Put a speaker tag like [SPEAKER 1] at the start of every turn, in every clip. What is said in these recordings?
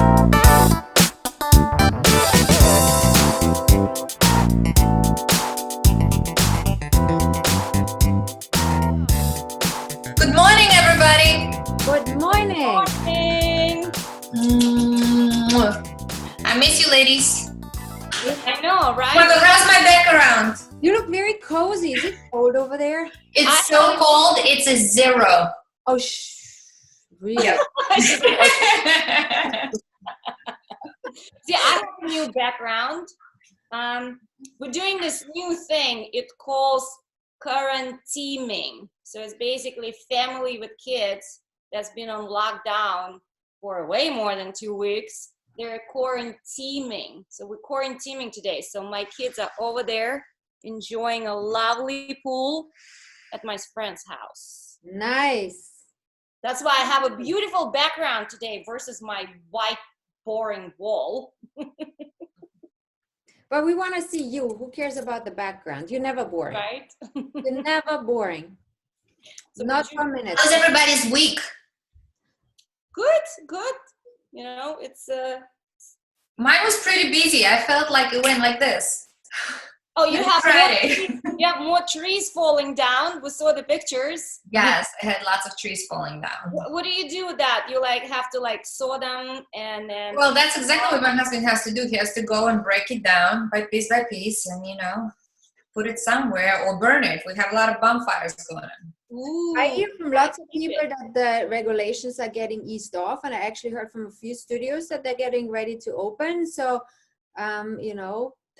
[SPEAKER 1] Good morning, everybody.
[SPEAKER 2] Good morning.
[SPEAKER 1] I miss you, ladies.
[SPEAKER 3] I know, right?
[SPEAKER 1] How's my background?
[SPEAKER 2] You look very cozy. Is it cold over there?
[SPEAKER 1] It's so cold. It's a 0.
[SPEAKER 2] Oh, really?
[SPEAKER 1] Yeah.
[SPEAKER 3] See, I have a new background. We're doing this new thing. It calls quarantining. So it's basically family with kids that's been on lockdown for way more than 2 weeks. They're quarantining. So we're quarantining today. So my kids are over there enjoying a lovely pool at my friend's house.
[SPEAKER 2] Nice.
[SPEAKER 3] That's why I have a beautiful background today versus my white, boring wall.
[SPEAKER 2] But we want to see you. Who cares about the background? You're never boring.
[SPEAKER 3] Right?
[SPEAKER 2] You're never boring.
[SPEAKER 3] So
[SPEAKER 2] Not for a minute.
[SPEAKER 1] How's everybody's week?
[SPEAKER 3] Good. You know, it's
[SPEAKER 1] Mine was pretty busy. I felt like it went like this.
[SPEAKER 3] oh, you have
[SPEAKER 1] Friday.
[SPEAKER 3] more trees falling down. We saw the pictures.
[SPEAKER 1] Yes, I had lots of trees falling down.
[SPEAKER 3] What do you do with that? You have to saw them and then.
[SPEAKER 1] Well, that's exactly what my husband has to do. He has to go and break it down by piece, and put it somewhere or burn it. We have a lot of bonfires going on.
[SPEAKER 3] Ooh,
[SPEAKER 2] I hear from lots of people that the regulations are getting eased off, and I actually heard from a few studios that they're getting ready to open. So,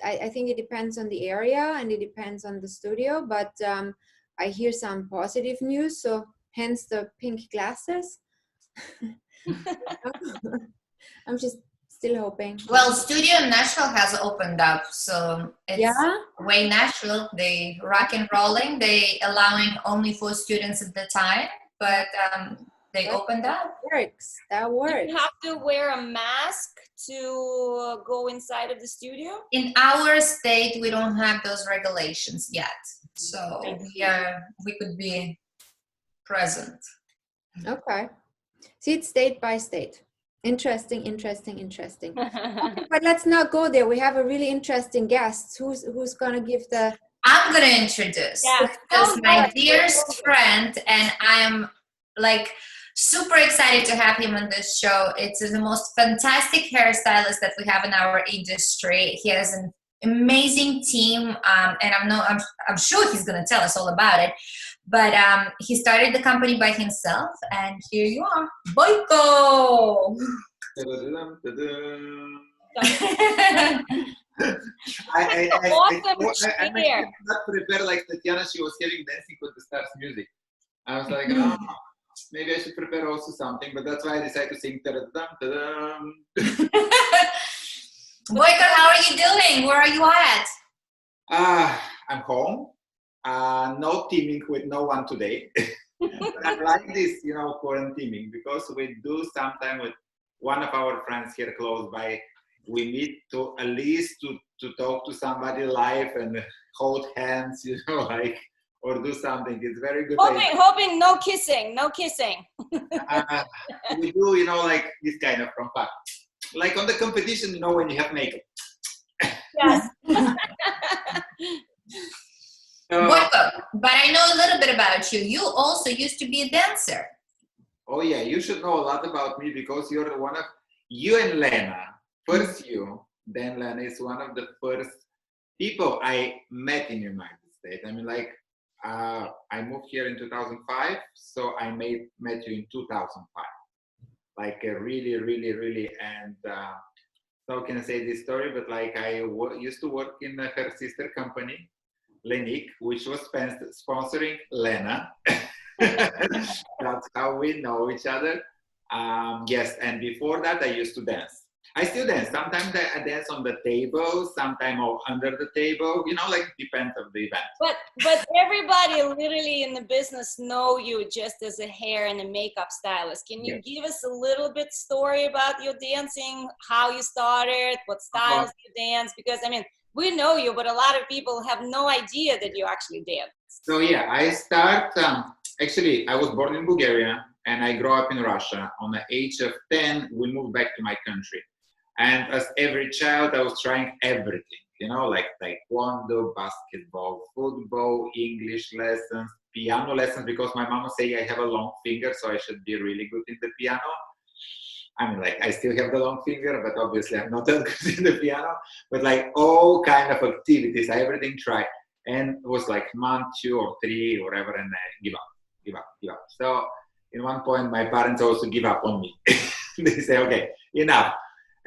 [SPEAKER 2] I think it depends on the area and it depends on the studio, but I hear some positive news, so hence the pink glasses. I'm just still hoping.
[SPEAKER 1] Well, studio in Nashville has opened up, so it's way Nashville. They rock and rolling. They allowing only 4 students at the time, but they opened up.
[SPEAKER 2] That works.
[SPEAKER 3] You have to wear a mask to go inside of the studio?
[SPEAKER 1] In our state, we don't have those regulations yet, so we could be present.
[SPEAKER 2] Okay. See, it's state by state. Interesting. Okay, but let's not go there. We have a really interesting guest. Who's gonna give the?
[SPEAKER 1] I'm gonna introduce.
[SPEAKER 3] Yeah.
[SPEAKER 1] This is my dearest friend, and I'm super excited to have him on this show. It's the most fantastic hairstylist that we have in our industry. He has an amazing team, and I'm sure he's gonna tell us all about it. But he started the company by himself, and here you are, Boyko.
[SPEAKER 4] I not prepared like Tatiana. She was having Dancing with the Stars music. I was like, maybe I should prepare also something, but that's why I decided to sing.
[SPEAKER 1] Boyko, how are you doing? Where are you at?
[SPEAKER 4] I'm home. No teaming with no one today. I like this, quarantining, because we do sometimes with one of our friends here close by. We need to at least to talk to somebody live and hold hands, or do something. It's very good.
[SPEAKER 3] Hoping no kissing.
[SPEAKER 4] We do, this kind of from fun. Like on the competition, when you have makeup.
[SPEAKER 3] Yes.
[SPEAKER 1] Boyko, but I know a little bit about you. You also used to be a dancer.
[SPEAKER 4] Oh yeah, you should know a lot about me because you're one of you and Lena. First you, then Lena is one of the first people I met in the United States. I mean, I moved here in 2005, so I met you in 2005. Really, and so can I say this story? But I used to work in her sister company, Lenik, which was sponsoring Lena. That's how we know each other. Yes, and before that, I used to dance. I still dance. Sometimes I dance on the table, sometimes under the table. Depends on the event.
[SPEAKER 3] But everybody literally in the business know you just as a hair and a makeup stylist. Can you give us a little bit story about your dancing, how you started, what styles you dance? Because we know you, but a lot of people have no idea that you actually dance.
[SPEAKER 4] So I start. Actually, I was born in Bulgaria. and I grew up in Russia. On the age of 10, we moved back to my country. And as every child, I was trying everything, you know, like taekwondo, basketball, football, English lessons, piano lessons, because my mama say I have a long finger, so I should be really good in the piano. I mean, like, I still have the long finger, but obviously I'm not that good in the piano. But like all kind of activities, I everything tried. And it was like month 2 or 3 or whatever, and I give up. So in one point, my parents also give up on me. They say, okay, enough.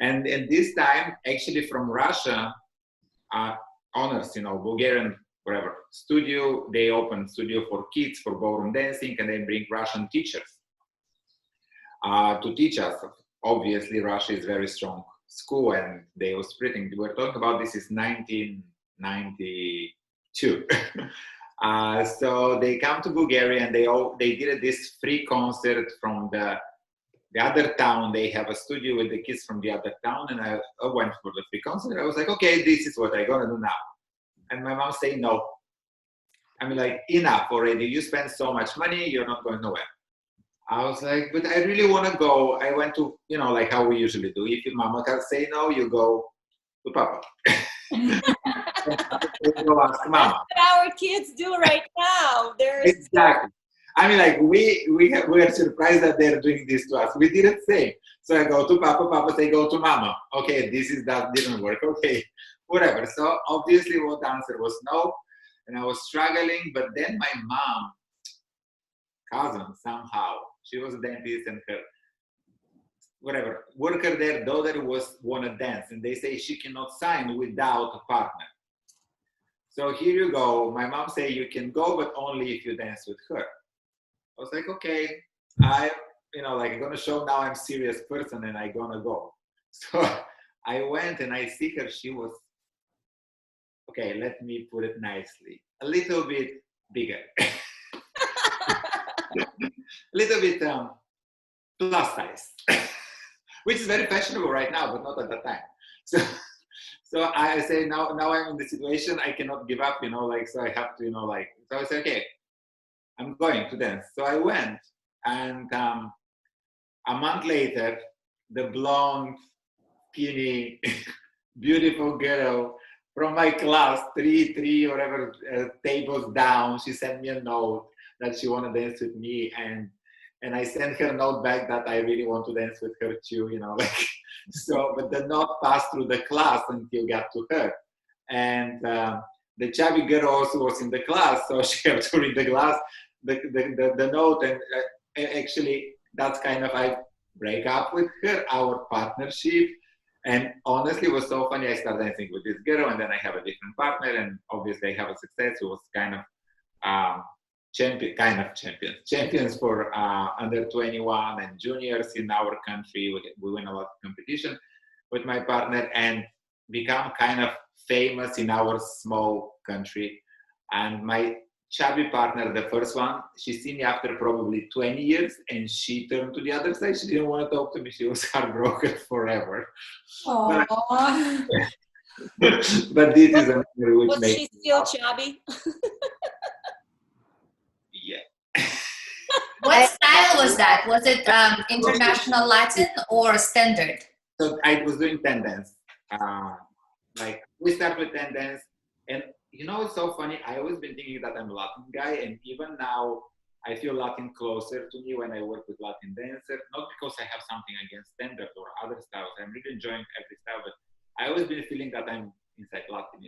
[SPEAKER 4] And this time, actually from Russia, honors, you know, Bulgarian, whatever, studio, they open studio for kids, for ballroom dancing, and they bring Russian teachers to teach us. Obviously, Russia is very strong school, and they were splitting. We're talking about this is 1992. So they come to Bulgaria, and they did this free concert from the other town. They have a studio with the kids from the other town, and I went for the free concert. I was like, okay, this is what I'm gonna do now. And my mom said no. I mean, like, enough already. You spend so much money, you're not going nowhere. I was like, but I really want to go. I went to, you know, like how we usually do. If your mama can say no, you go to Papa. Go ask mama.
[SPEAKER 3] That's what our kids do right now.
[SPEAKER 4] Exactly. I mean, like, we are surprised that they're doing this to us. We did it same. So I go to Papa, Papa say go to Mama. Okay, that didn't work. Okay, whatever. So obviously what the answer was no. And I was struggling, but then my mom, cousin, somehow, she was a dentist, and her, whatever, worker there, daughter wanna dance. And they say she cannot sign without a partner. So here you go. My mom say you can go, but only if you dance with her. I was like, okay, I'm gonna show now I'm a serious person, and I'm gonna go. So I went, and I see her. She was, okay, let me put it nicely, a little bit bigger, a little bit plus size, which is very fashionable right now, but not at that time. So I say now I'm in the situation I cannot give up, so I have to, so I say, okay, I'm going to dance. So I went, and a month later, the blonde, skinny, beautiful girl from my class, three whatever tables down, she sent me a note that she want to dance with me, and I sent her a note back that I really want to dance with her too, So, but the note passed through the class until got to her, and the chubby girl also was in the class, so she had to read the note, and actually that's kind of, I break up with her, our partnership. And honestly, it was so funny. I started dancing with this girl, and then I have a different partner, and obviously I have a success. It was kind of champions for under 21 and juniors in our country. We win a lot of competition with my partner, and become kind of famous in our small country. And my chubby partner, the first one, she seen me after probably 20 years, and she turned to the other side. She didn't want to talk to me. She was heartbroken forever. But this is a memory which
[SPEAKER 3] was
[SPEAKER 4] makes
[SPEAKER 3] she still chubby?
[SPEAKER 4] Yeah.
[SPEAKER 1] What style was that? Was it international Latin or standard?
[SPEAKER 4] So I was doing 10 dance. Like we start with 10 dance, and it's so funny. I always been thinking that I'm a Latin guy, and even now I feel Latin closer to me when I work with Latin dancers. Not because I have something against standard or other styles. I'm really enjoying every style, but I always been feeling that I'm inside Latin,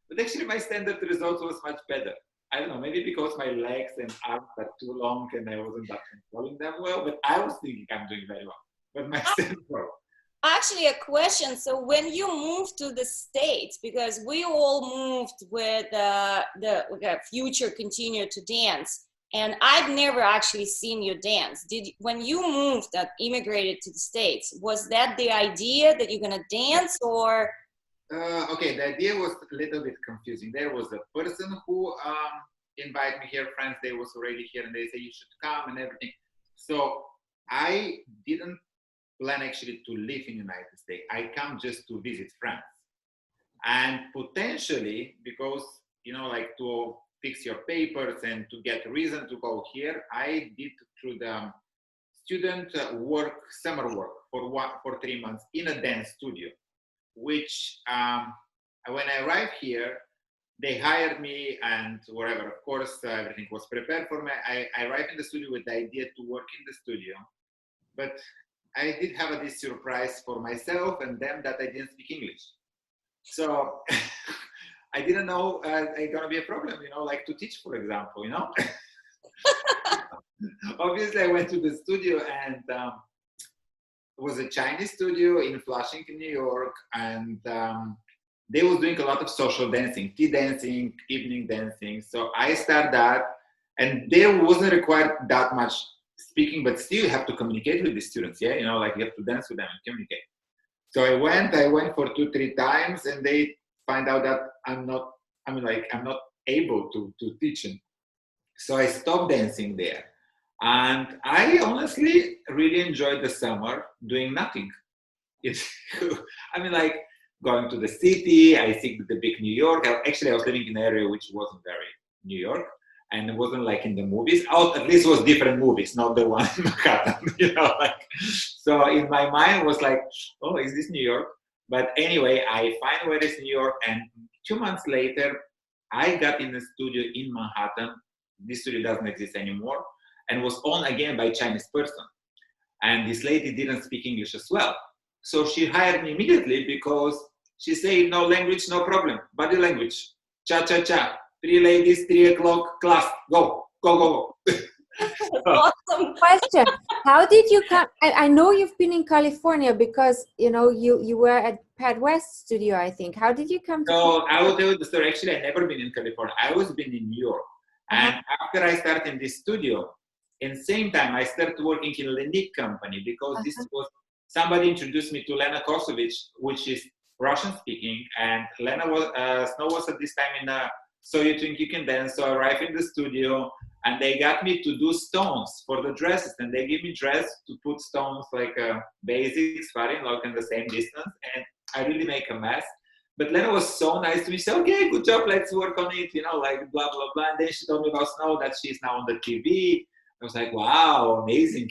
[SPEAKER 4] But actually, my standard results was much better. I don't know, maybe because my legs and arms are too long and I wasn't that controlling them well. But I was thinking I'm doing very well. But my standard.
[SPEAKER 3] Actually, a question. So when you moved to the States, because we all moved with the future continue to dance, and I've never actually seen you dance. When you moved, immigrated to the States, was that the idea that you're gonna dance, or?
[SPEAKER 4] Okay, the idea was a little bit confusing. There was a person who invited me here, friends, they was already here, and they say you should come and everything. So I didn't plan actually to live in the United States. I come just to visit friends. And potentially, because, to fix your papers and to get reason to go here, I did through the student summer work for 3 months in a dance studio, which when I arrived here, they hired me and whatever. Of course, everything was prepared for me. I arrived in the studio with the idea to work in the studio, but I did have this surprise for myself and them that I didn't speak English. So I didn't know it's gonna be a problem, like to teach, for example, Obviously, I went to the studio and it was a Chinese studio in Flushing, New York, and they was doing a lot of social dancing, tea dancing, evening dancing. So I started that, and there wasn't required that much speaking, but still you have to communicate with the students, yeah? Like you have to dance with them and communicate. So I went for 2-3 times, and they find out that I'm not able to teach them. So I stopped dancing there. And I honestly really enjoyed the summer doing nothing. Going to the city, I think the big New York. Actually, I was living in an area which wasn't very New York, and it wasn't like in the movies. At least it was different movies, not the one in Manhattan, So in my mind it was like, oh, is this New York? But anyway, I find where is New York, and 2 months later, I got in a studio in Manhattan. This studio doesn't exist anymore, and was owned again by a Chinese person. And this lady didn't speak English as well. So she hired me immediately because she said, no language, no problem. Body language, cha-cha-cha. 3 ladies, 3 o'clock, class, go.
[SPEAKER 3] Awesome.
[SPEAKER 2] Question: how did you come? I know you've been in California because you were at Pat West Studio, I think. How did you come to?
[SPEAKER 4] So I will tell you the story. Actually, I never been in California. I was been in New York, and after I started in this studio, in the same time I started working in Lenik company because this was somebody introduced me to Lena Kosovic, which is Russian speaking, and Lena was Snow was at this time in So You Think You Can Dance. So I arrived in the studio, and they got me to do stones for the dresses, and they give me dress to put stones like basics, varying like in the same distance, and I really make a mess. But Lena was so nice to me. She said, okay, good job, let's work on it, like blah, blah, blah. And then she told me about Snow, that she's now on the TV. I was like, wow, amazing,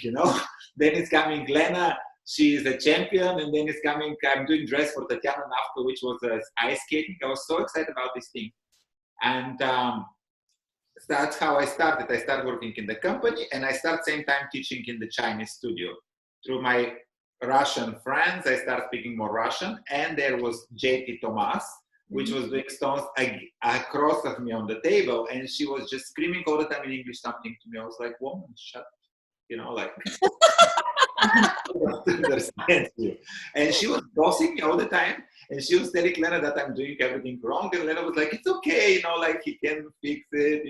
[SPEAKER 4] Then it's coming Lena, she is a champion, and then it's coming, I'm doing dress for Tatiana Nafto, which was ice skating. I was so excited about this thing. And that's how I started. I started working in the company, and I started same time teaching in the Chinese studio. Through my Russian friends, I started speaking more Russian, and there was JT Tomas, which was doing stones across of me on the table, and she was just screaming all the time in English something to me. I was like, woman, shut up, I don't understand you. And she was bossing me all the time, and she was telling Lena that I'm doing everything wrong, and Lena was like, it's okay, he can fix it,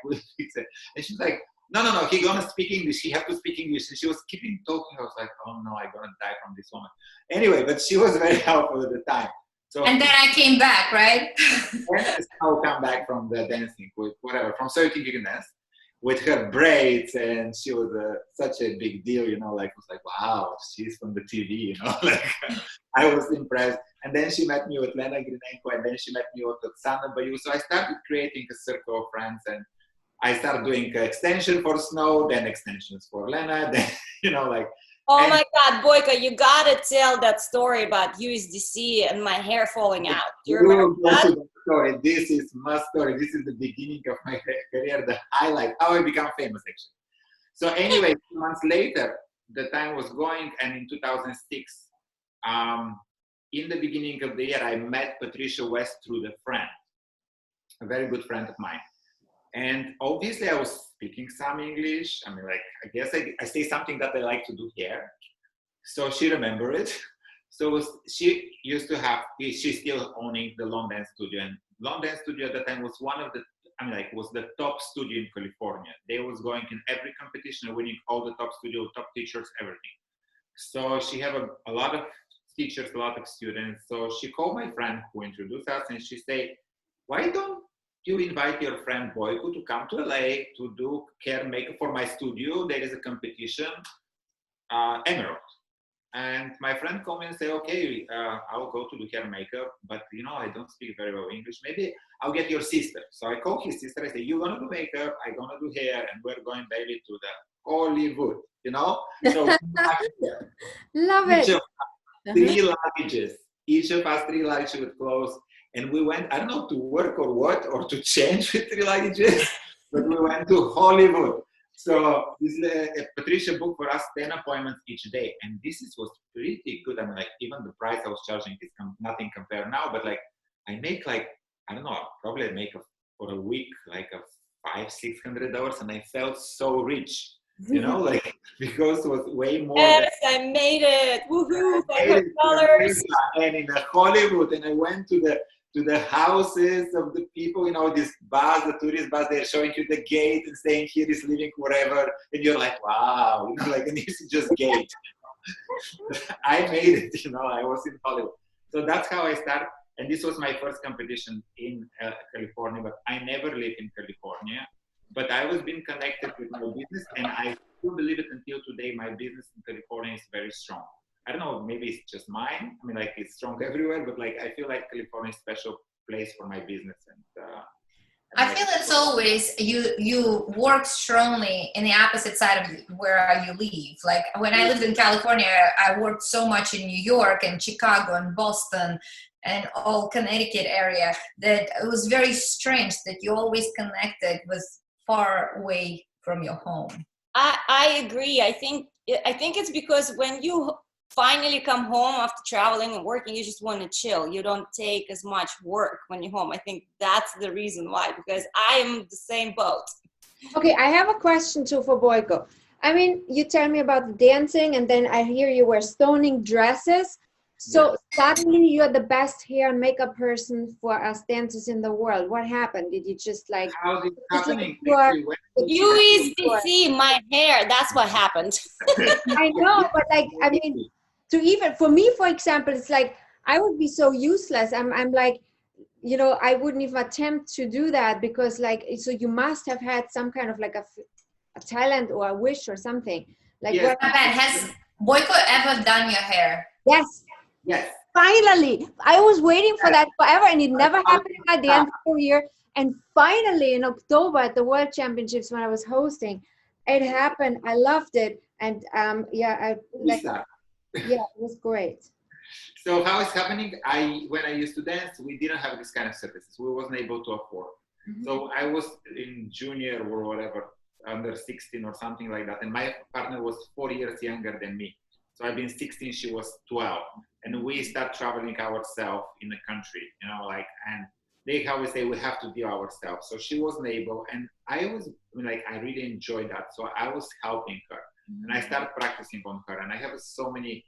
[SPEAKER 4] we'll fix it. And she's like, no, he gonna speak English, he have to speak English. And she was keeping talking. I was like, oh no, I'm gonna die from this woman. Anyway, but she was very helpful at the time. So,
[SPEAKER 1] and then I came back, right?
[SPEAKER 4] And I'll come back from the dancing with whatever, from So You Think You Can Dance, with her braids, and she was such a big deal, it was like, wow, she's from the TV, I was impressed. And then she met me with Elena Grinenko, and then she met me with Oksana Bayu. So I started creating a circle of friends, and I started doing extension for Snow, then extensions for Lena, then,
[SPEAKER 3] Oh my God, Boyko, you gotta tell that story about USDC and my hair falling out. Do you remember that?
[SPEAKER 4] Story. This is my story. This is the beginning of my career, the highlight, how I became famous, actually. So anyway, 2 months later, the time was going, and in 2006, in the beginning of the year, I met Patricia West through the friend, a very good friend of mine. And obviously I was speaking some English. I guess I say something that I like to do here. So she remembered it. So she used to have, she's still owning the Long Dance Studio. And Long Dance Studio at the time was one of the, was the top studio in California. They was going in every competition, winning all the top studio, top teachers, everything. So she had a lot of teachers, a lot of students. So she called my friend who introduced us, and she said, why don't you invite your friend Boyko to come to LA to do hair makeup for my studio? There is a competition, Emerald. And my friend called me and said, okay, I'll go to do hair makeup, but I don't speak very well English. Maybe I'll get your sister. So I called his sister. I said, you're going to do makeup, I'm going to do hair, and we're going, baby, to the Hollywood, you know? So
[SPEAKER 2] Love
[SPEAKER 4] each
[SPEAKER 2] it.
[SPEAKER 4] of three luggages, each of us 3 luggages with clothes. And we went, I don't know, to work or what, or to change with 3 luggages, but we went to Hollywood. So this Patricia booked for us 10 appointments each day. And was pretty good. I mean, like, even the price I was charging is nothing compared now, but like, I make like, I don't know, probably I make for a week, like $500-600, and I felt so rich, you know, like, because it was way more.
[SPEAKER 3] Yes, I made it. Woohoo! $500.
[SPEAKER 4] And in Hollywood, and I went to the houses of the people, you know, this bus, the tourist bus, they're showing you the gate and saying here is living forever, and you're like, wow, you know, like, and this is just gate. I made it, you know, I was in Hollywood. So that's how I started. And this was my first competition in California, but I never lived in California. But I was being connected with my business, and I still believe it until today, my business in California is very strong. I don't know, maybe it's just mine. I mean, like, it's strong everywhere, but like, I feel like California is a special place for my business. And
[SPEAKER 1] I feel it's always you work strongly in the opposite side of where you live. Like, when I lived in California, I worked so much in New York and Chicago and Boston and all Connecticut area that it was very strange that you always connected with far away from your home.
[SPEAKER 3] I agree. I think it's because when you finally come home after traveling and working, you just want to chill. You don't take as much work when you're home. I think that's the reason why, because I am the same boat.
[SPEAKER 2] Okay, I have a question too for Boyko. I mean, you tell me about the dancing, and then I hear you wear stoning dresses. So suddenly you're the best hair and makeup person for us dancers in the world. What happened? Did you just like...
[SPEAKER 4] How's it happening?
[SPEAKER 3] USDC, my hair, that's what happened.
[SPEAKER 2] I know, but like, I mean, to even, for me, for example, it's like, I would be so useless. I'm like, you know, I wouldn't even attempt to do that because like, so you must have had some kind of like a talent or a wish or something. Like,
[SPEAKER 4] yes.
[SPEAKER 1] Has Boyko ever done your hair?
[SPEAKER 2] Yes.
[SPEAKER 4] Yes.
[SPEAKER 2] Finally, I was waiting for that forever, and it never happened in my dance career. And finally, in October at the World Championships, when I was hosting, it happened. I loved it, and it was great.
[SPEAKER 4] So how it's happening? When I used to dance, we didn't have this kind of services. We wasn't able to afford. Mm-hmm. So I was in junior or whatever, under 16 or something like that, and my partner was 4 years younger than me. So I've been 16, she was 12. And we start traveling ourselves in the country, you know, like, and they always say we have to do ourselves. So she wasn't able, and I really enjoyed that. So I was helping her, and I started practicing on her. And I have so many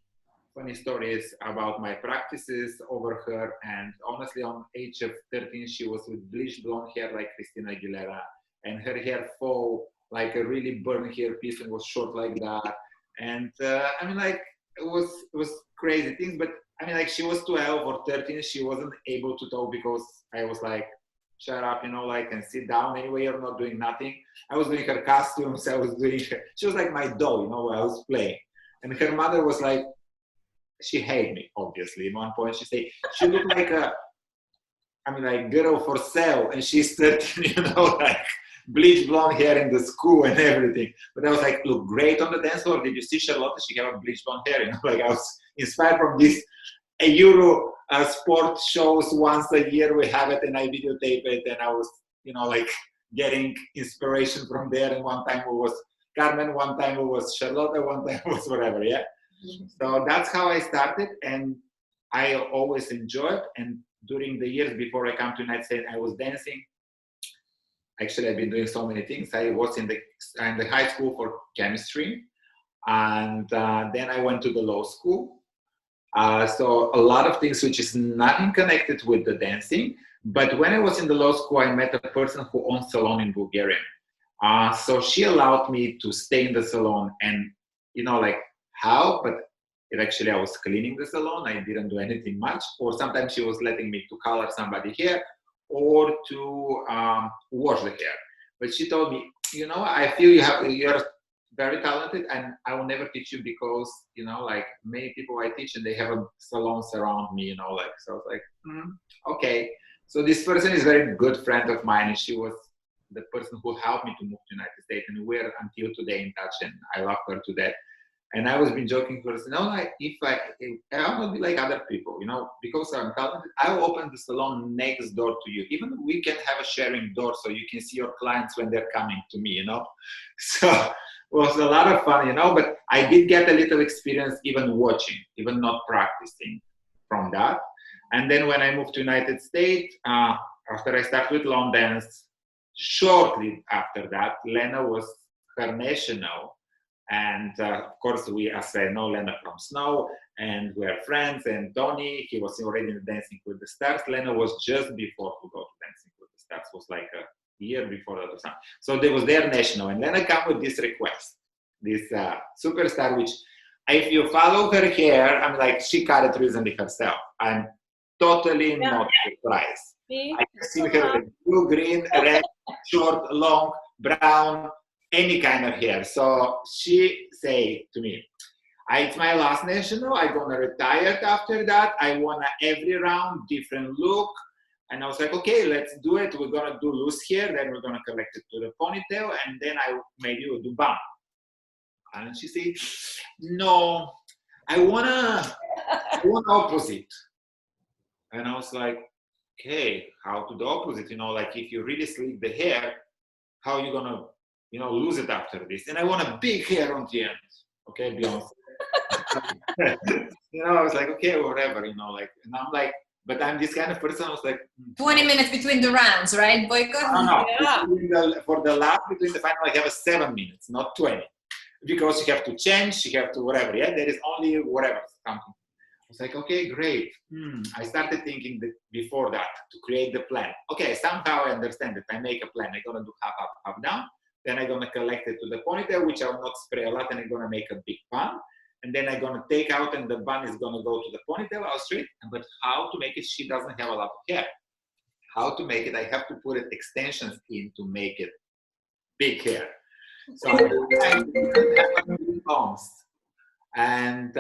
[SPEAKER 4] funny stories about my practices over her. And honestly, on age of 13, she was with bleached blonde hair like Christina Aguilera, and her hair fall like a really burnt hair piece and was short like that. And I mean, like, it was crazy things, but I mean, like, she was 12 or 13, she wasn't able to talk because I was like, shut up, you know, like, and sit down anyway, you're not doing nothing. I was doing her costumes, she was like my doll, you know, where I was playing. And her mother was like, she hated me, obviously. At one point, she said, she looked like girl for sale, and she's 13, you know, like, bleach blonde hair in the school and everything. But I was like, look great on the dance floor. Did you see Charlotte? She have a bleach blonde hair, you know, like, I was inspired from this Euro sport shows once a year. We have it and I videotape it, and I was, you know, like, getting inspiration from there. And one time it was Carmen, one time it was Charlotte, one time it was whatever, yeah? Mm-hmm. So that's how I started, and I always enjoyed. And during the years before I come to United States, I was dancing. Actually, I've been doing so many things. I was in the high school for chemistry, and then I went to the law school. So a lot of things which is nothing connected with the dancing. But when I was in the law school, I met a person who owns a salon in Bulgaria. So she allowed me to stay in the salon, and, you know, like, how? But I was cleaning the salon. I didn't do anything much. Or sometimes she was letting me to color somebody hair or to wash the hair. But she told me, you know, I feel you're very talented, and I will never teach you because, you know, like, many people I teach and they have salons around me, you know, like, so I was like, okay. So this person is a very good friend of mine, and she was the person who helped me to move to United States, and we're until today in touch, and I love her to death. And I was been joking for her, no, if I will be like other people, you know, because I'm talented, I will open the salon next door to you. Even we can have a sharing door so you can see your clients when they're coming to me, you know. So it was a lot of fun, you know, but I did get a little experience even watching, even not practicing from that. And then when I moved to United States, after I started with lawn dance, shortly after that, Lena was her national. And of course, as I know Lena from Snow, and we're friends. And Tony, he was already in Dancing with the Stars. Lena was just before to go to Dancing with the Stars. It was like a year before that or something. So there was their national. And Lena came with this request, this superstar, which if you follow her hair, I'm like, she cut it recently herself. I'm totally not surprised. I can see her with blue, green, red, short, long, brown, any kind of hair. So she say to me, it's my last national. I'm gonna retire after that. I want every round different look. And I was like, okay, let's do it. We're gonna do loose hair, then we're gonna collect it to the ponytail, and then maybe we'll do bun. And she said, no, I want opposite. And I was like, okay, how to the opposite? You know, like if you really sleek the hair, how are you gonna, you know, lose it after this? And I want a big hair on the end. Okay, Beyonce. You know, I was like, okay, whatever, you know, like, and I'm like, but I'm this kind of person. I was like,
[SPEAKER 1] 20 minutes between the rounds, right, Boyko?
[SPEAKER 4] No. For the lap between the final, I have 7 minutes, not 20, because you have to change, you have to whatever. Yeah, there is only whatever something. I was like, okay, great. I started thinking that before that to create the plan. Okay, somehow I understand that I make a plan. I'm gonna do half up, half down. Then I'm gonna collect it to the ponytail, which I will not spray a lot, and I'm gonna make a big bun. And then I'm gonna take out, and the bun is gonna go to the ponytail, I'll straight. But how to make it? She doesn't have a lot of hair. How to make it? I have to put it extensions in to make it big hair. So I combs, and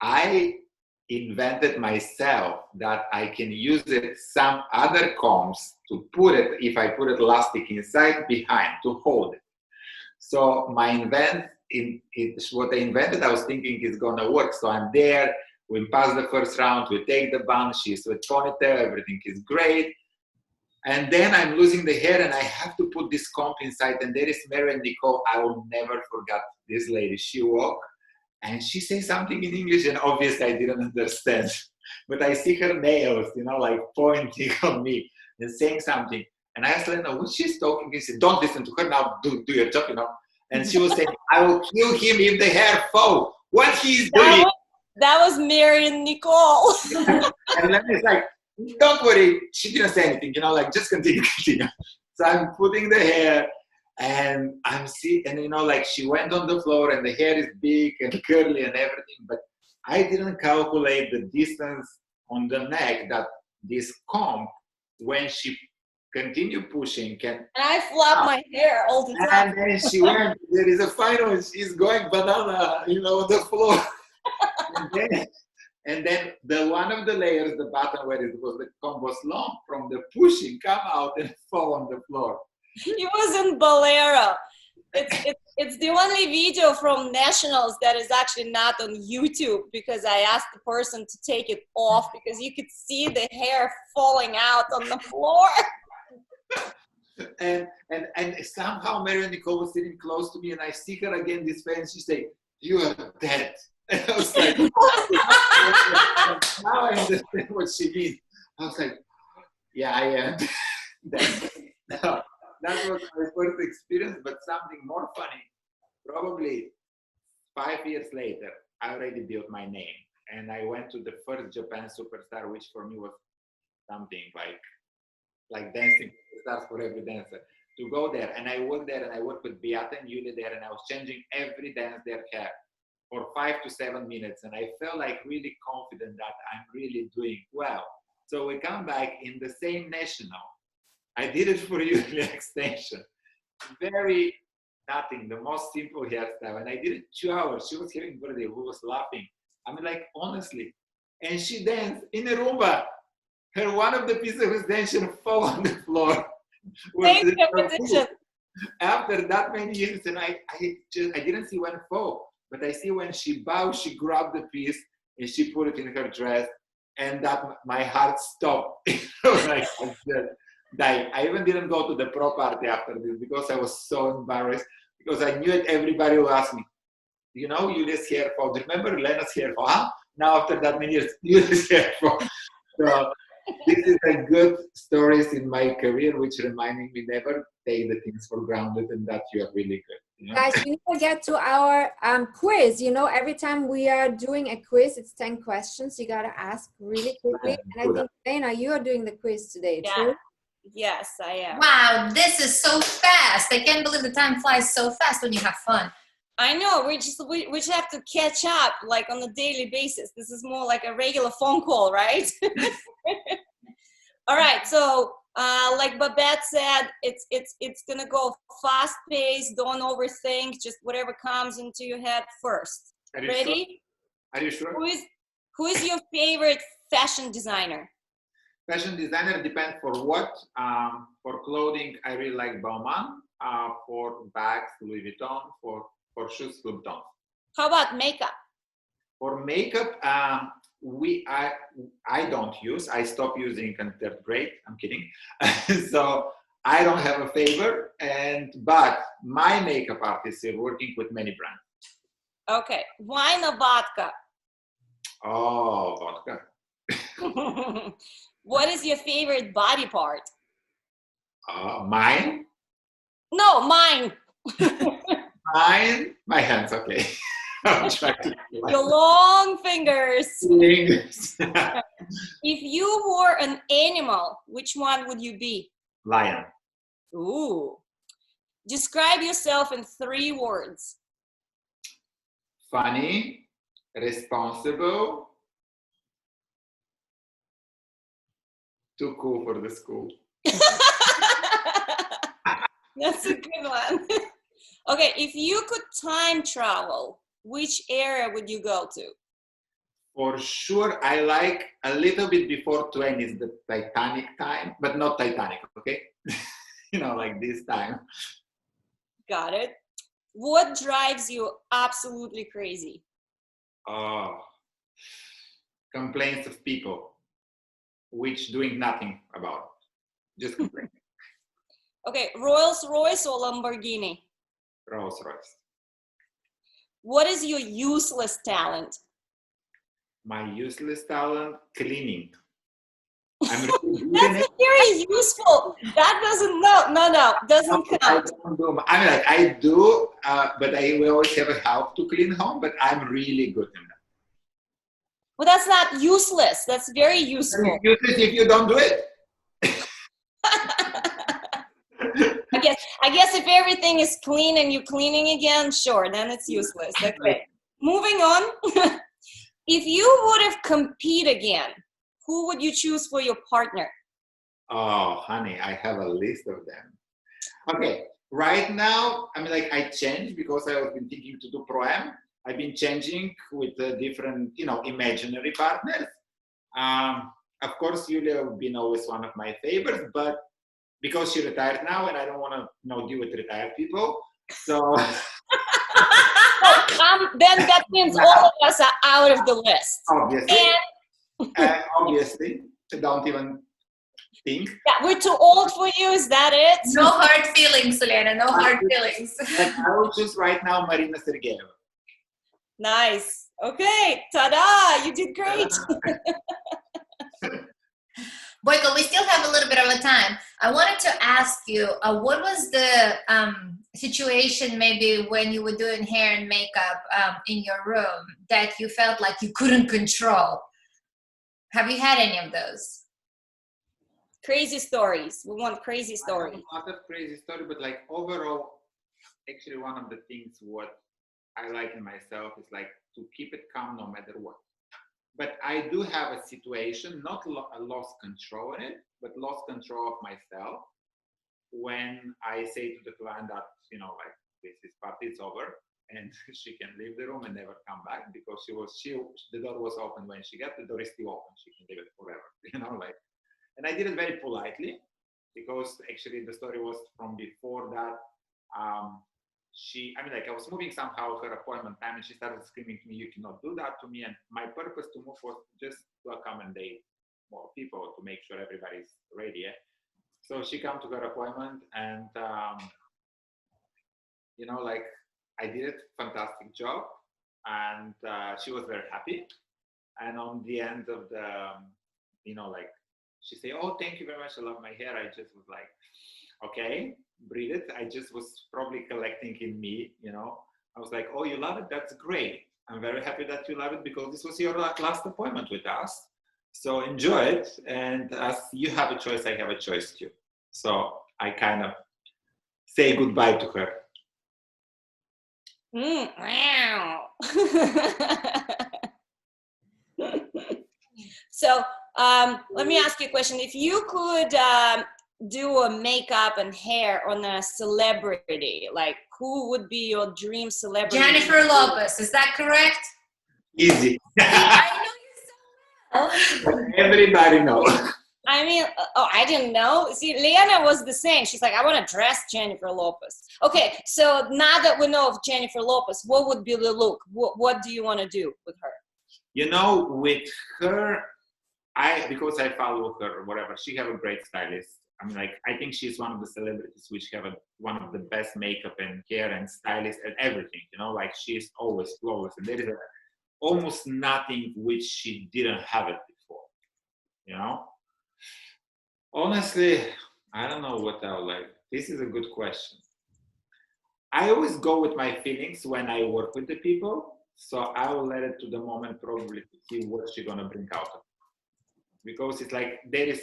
[SPEAKER 4] I invented myself that I can use it some other combs to put it, if I put it elastic inside, behind to hold it. So what I invented, I was thinking is gonna work. So I'm there, we pass the first round, we take the bun, she's with ponytail, everything is great. And then I'm losing the hair and I have to put this comb inside, and there is Mary and Nicole. I will never forget this lady. She walked and she said something in English, and obviously I didn't understand. But I see her nails, you know, like pointing on me and saying something. And I asked Lena, what she's talking? She said, don't listen to her now, do your job, you know. And she was saying, I will kill him if the hair falls. What he's doing?
[SPEAKER 3] That was Mary and Nicole.
[SPEAKER 4] And Lena's like, don't worry. She didn't say anything, you know, like just continue. So I'm putting the hair, and I'm seeing, and you know, like she went on the floor, and the hair is big and curly and everything, but I didn't calculate the distance on the neck that this comb, when she continue pushing, can.
[SPEAKER 3] And I flop my hair all the time.
[SPEAKER 4] And then she went. There is a final, and she's going banana, you know, on the floor. And then the one of the layers, the bottom where it was the comb was long, from the pushing, come out and fall on the floor.
[SPEAKER 3] It was in Bolero. It's the only video from Nationals that is actually not on YouTube, because I asked the person to take it off because you could see the hair falling out on the floor.
[SPEAKER 4] And somehow Mary and Nicole was sitting close to me, and I see her again this way, and she said, "You are dead." And I was like, now I understand what she means. I was like, yeah, I am dead. No, that was my first experience, but something more funny. Probably 5 years later, I already built my name, and I went to the first Japan Superstar, which for me was something like dancing stars for every dancer. To go there, and I worked there, and I worked with Beata and Yulia there, and I was changing every dance they had for 5 to 7 minutes, and I felt like really confident that I'm really doing well. So we come back in the same national. I did it for Yulia extension. Very nothing, the most simple hairstyle, and I did it 2 hours. She was having birthday, who was laughing. I mean, like, honestly. And she danced in a Roomba. One of the pieces of extension fell on the floor.
[SPEAKER 3] Thank repetition.
[SPEAKER 4] After that many years, and I didn't see when fall, but I see when she bowed, she grabbed the piece and she put it in her dress, and that my heart stopped. Like, I even didn't go to the pro party after this because I was so embarrassed, because I knew it. Everybody will ask me, you know, Julia's hair fall. Do you remember Lena's hair fall? Huh? Now after that many years, Julia's hair fall. So this is a good stories in my career, which reminding me never take the things for granted, and that you are really good. You know?
[SPEAKER 2] Guys, we need to get to our quiz. You know, every time we are doing a quiz, it's 10 questions. You got to ask really quickly. And I think, Elena, you are doing the quiz today, too.
[SPEAKER 3] Yes, I am.
[SPEAKER 1] Wow, this is so fast. I can't believe the time flies so fast when you have fun.
[SPEAKER 3] I know, we just have to catch up like on a daily basis. This is more like a regular phone call, right? All right, so like Babette said, it's gonna go fast paced. Don't overthink. Just whatever comes into your head first. Ready?
[SPEAKER 4] Are you sure?
[SPEAKER 3] Who is your favorite fashion designer?
[SPEAKER 4] Fashion designer depends for what. For clothing, I really like Bauman. For bags, Louis Vuitton. For shoes, Louis Vuitton.
[SPEAKER 3] How about makeup?
[SPEAKER 4] For makeup, I don't use. I stopped using, and they're great. I'm kidding. So I don't have a favor, but my makeup artists are working with many brands.
[SPEAKER 3] Okay, wine or vodka?
[SPEAKER 4] Oh, vodka.
[SPEAKER 3] What is your favorite body part?
[SPEAKER 4] Mine?
[SPEAKER 3] No, mine.
[SPEAKER 4] Mine? My hands, okay. I'll try to
[SPEAKER 3] Your long fingers.
[SPEAKER 4] fingers.
[SPEAKER 3] If you were an animal, which one would you be?
[SPEAKER 4] Lion.
[SPEAKER 3] Ooh. Describe yourself in 3 words.
[SPEAKER 4] Funny, responsible, too cool for the school.
[SPEAKER 3] That's a good one. Okay, if you could time travel, which era would you go to?
[SPEAKER 4] For sure, I like a little bit before 20s, the Titanic time, but not Titanic, okay? You know, like this time.
[SPEAKER 3] Got it. What drives you absolutely crazy?
[SPEAKER 4] Oh, complaints of people, which doing nothing about, just complaining.
[SPEAKER 3] Okay, Rolls Royce or Lamborghini?
[SPEAKER 4] Rolls Royce.
[SPEAKER 3] What is your useless talent?
[SPEAKER 4] My useless talent, cleaning. I'm really good in
[SPEAKER 3] That's
[SPEAKER 4] it.
[SPEAKER 3] very useful. That doesn't, doesn't count.
[SPEAKER 4] I mean, like I do, but I will always have a help to clean home, but I'm really good in that.
[SPEAKER 3] Well, that's not useless. That's very useful.
[SPEAKER 4] It's useless if you don't do it.
[SPEAKER 3] I guess if everything is clean and you're cleaning again, sure, then it's useless. Okay. Moving on. If you would have compete again, who would you choose for your partner?
[SPEAKER 4] Oh, honey, I have a list of them. Okay, right now, I mean, like I changed because I have been thinking to do Pro-Am. I've been changing with different, you know, imaginary partners. Of course, Julia has been always one of my favorites, but because she retired now and I don't want to deal with retired people, so...
[SPEAKER 3] Then that means all of us are out of the list.
[SPEAKER 4] Obviously. Obviously, don't even think.
[SPEAKER 3] Yeah, we're too old for you, is that it?
[SPEAKER 1] No hard feelings, Elena, no hard feelings.
[SPEAKER 4] And I will choose right now Marina Sergeyeva.
[SPEAKER 3] Nice. Okay, ta-da, you did great.
[SPEAKER 1] Boyko, we still have a little bit of a time. I wanted to ask you, what was the situation maybe when you were doing hair and makeup in your room that you felt like you couldn't control? Have you had any of those?
[SPEAKER 3] Crazy stories. We want crazy stories.
[SPEAKER 4] A lot of crazy stories, but like overall, actually one of the things what I like in myself is like to keep it calm no matter what. But I do have a situation, not lost control in it, but lost control of myself when I say to the client that, you know, like this party is over and she can leave the room and never come back because the door was open when she got, the door is still open. She can leave it forever, you know, like, and I did it very politely. because actually the story was from before that. I was moving somehow her appointment time, and she started screaming to me, "You cannot do that to me." And my purpose to move was just to accommodate more people, to make sure everybody's ready. Yeah? So she came to her appointment, and I did a fantastic job, and she was very happy. And on the end of the, she said, "Oh, thank you very much. I love my hair." I just was like, okay, breathe it. I just was probably collecting in me, I was like, "Oh, you love it? That's great. I'm very happy that you love it, because this was your last appointment with us. So enjoy it. And as you have a choice, I have a choice too." So I kind of say goodbye to her.
[SPEAKER 3] Wow. So let me ask you a question. If you could do a makeup and hair on a celebrity, like who would be your dream celebrity?
[SPEAKER 1] Jennifer Lopez, is that correct?
[SPEAKER 4] Easy.
[SPEAKER 1] I know you so well.
[SPEAKER 4] Everybody knows.
[SPEAKER 3] I mean, I didn't know. See, Lena was the same. She's like, "I want to dress Jennifer Lopez." Okay, so now that we know of Jennifer Lopez, what would be the look? What do you want to do with her?
[SPEAKER 4] With her, because I follow her or whatever, she have a great stylist. I think she's one of the celebrities which have one of the best makeup and hair and stylist and everything, she's always flawless. And there is almost nothing which she didn't have it before, Honestly, I don't know what I would like. This is a good question. I always go with my feelings when I work with the people. So I will let it to the moment probably to see what she's going to bring out of it. Because it's like there is,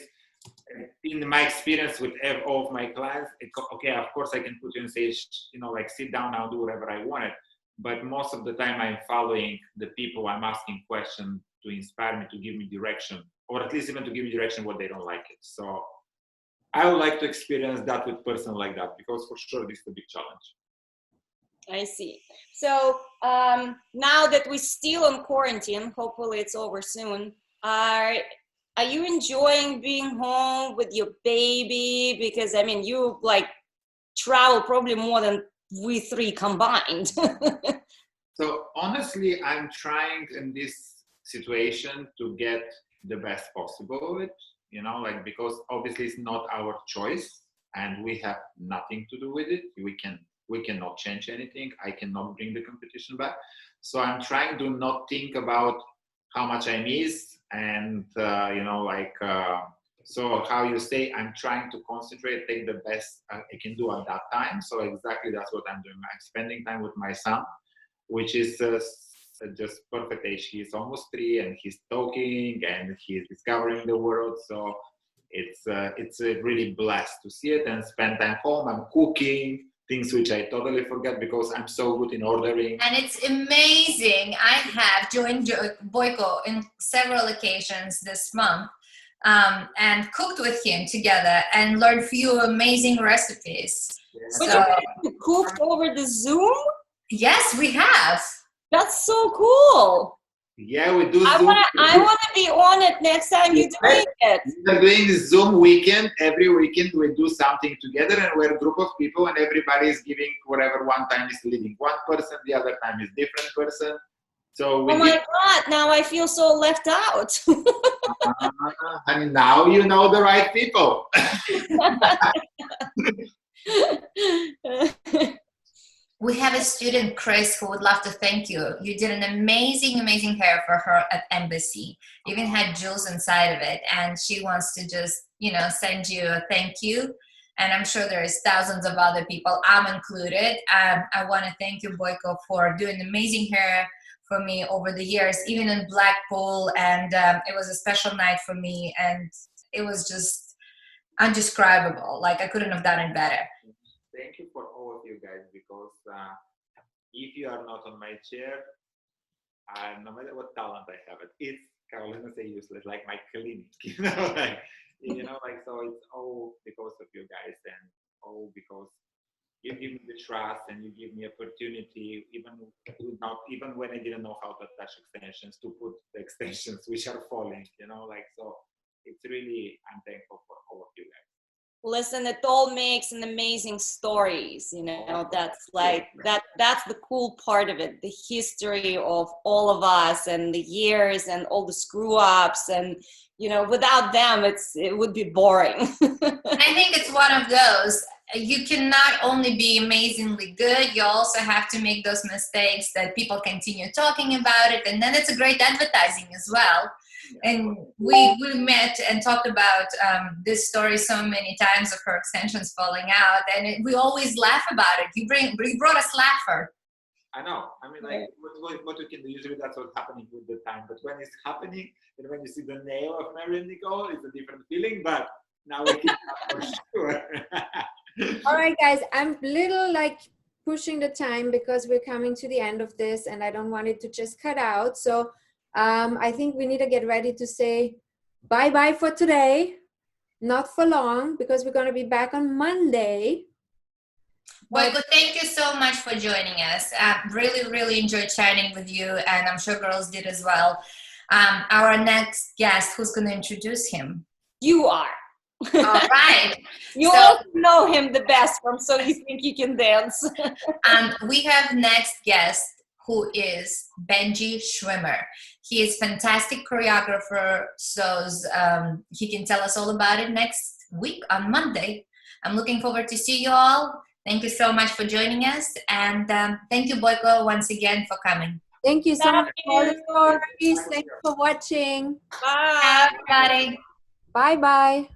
[SPEAKER 4] in my experience with all of my clients, okay, of course I can put you and say, sit down, I'll do whatever I want. But most of the time I'm following the people, I'm asking questions to inspire me, to give me direction, or at least even to give me direction what they don't like it. So I would like to experience that with person like that, because for sure this is a big challenge.
[SPEAKER 3] I see. So now that we're still on quarantine, hopefully it's over soon, are you enjoying being home with your baby? Because you travel probably more than we three combined.
[SPEAKER 4] So honestly, I'm trying in this situation to get the best possible of it, because obviously it's not our choice and we have nothing to do with it. We cannot change anything. I cannot bring the competition back. So I'm trying to not think about how much I miss and, so how you say, I'm trying to concentrate, take the best I can do at that time. So exactly that's what I'm doing. I'm spending time with my son, which is just perfect age. He's almost 3 and he's talking and he's discovering the world. So it's really blessed to see it and spend time home. I'm cooking things which I totally forget because I'm so good in ordering.
[SPEAKER 1] And it's amazing. I have joined Boyko in several occasions this month and cooked with him together and learned few amazing recipes.
[SPEAKER 3] Yeah.
[SPEAKER 1] So,
[SPEAKER 3] you cooked over the Zoom?
[SPEAKER 1] Yes, we have.
[SPEAKER 3] That's so cool.
[SPEAKER 4] Yeah, we do.
[SPEAKER 3] I want to be on it next time you're doing it.
[SPEAKER 4] We're doing the Zoom weekend. Every weekend we do something together, and we're a group of people, and everybody is giving whatever. One time is leading one person, the other time is different person. So
[SPEAKER 3] oh my God! Now I feel so left out.
[SPEAKER 4] And now you know the right people.
[SPEAKER 1] We have a student, Chris, who would love to thank you. You did an amazing, amazing hair for her at Embassy. Even had jewels inside of it. And she wants to just, send you a thank you. And I'm sure there's thousands of other people, I'm included. I want to thank you, Boyko, for doing amazing hair for me over the years, even in Blackpool. And it was a special night for me. And it was just undescribable. Like, I couldn't have done it better.
[SPEAKER 4] Thank you for all of you guys, because if you are not on my chair, no matter what talent I have, it's Carolina say useless, like my clinic, so it's all because of you guys and all because you give me the trust and you give me opportunity, even when I didn't know how to attach extensions, to put the extensions which are falling, so it's really, I'm thankful for all of you guys.
[SPEAKER 3] listen, it all makes an amazing stories, you know. That's like that's the cool part of it, the history of all of us and the years and all the screw ups, and you know, without them it would be boring.
[SPEAKER 1] I think it's one of those, you cannot only be amazingly good, you also have to make those mistakes that people continue talking about it, and then it's a great advertising as well. And we met and talked about this story so many times of her extensions falling out, and we always laugh about it. You brought us laughter.
[SPEAKER 4] I know. I mean, like, what we can do, usually that's what's happening with the time. But when it's happening, and when you see the nail of Mary Nicole, it's a different feeling. But now we can for sure.
[SPEAKER 2] All right, guys, I'm little like pushing the time because we're coming to the end of this, and I don't want it to just cut out. So I think we need to get ready to say bye-bye for today. Not for long, because we're going to be back on Monday.
[SPEAKER 1] Boyko, thank you so much for joining us. Really, really enjoyed chatting with you, and I'm sure girls did as well. Our next guest, who's going to introduce him?
[SPEAKER 3] You are.
[SPEAKER 1] All right.
[SPEAKER 3] You also know him the best from So You Think You Can Dance.
[SPEAKER 1] We have next guest, who is Benji Schwimmer. He is fantastic choreographer, so he can tell us all about it next week on Monday. I'm looking forward to see you all. Thank you so much for joining us, and thank you, Boyko, once again for coming.
[SPEAKER 2] Thank you so much for all the stories. Thanks for watching.
[SPEAKER 3] Bye.
[SPEAKER 1] Bye, everybody.
[SPEAKER 2] Bye-bye.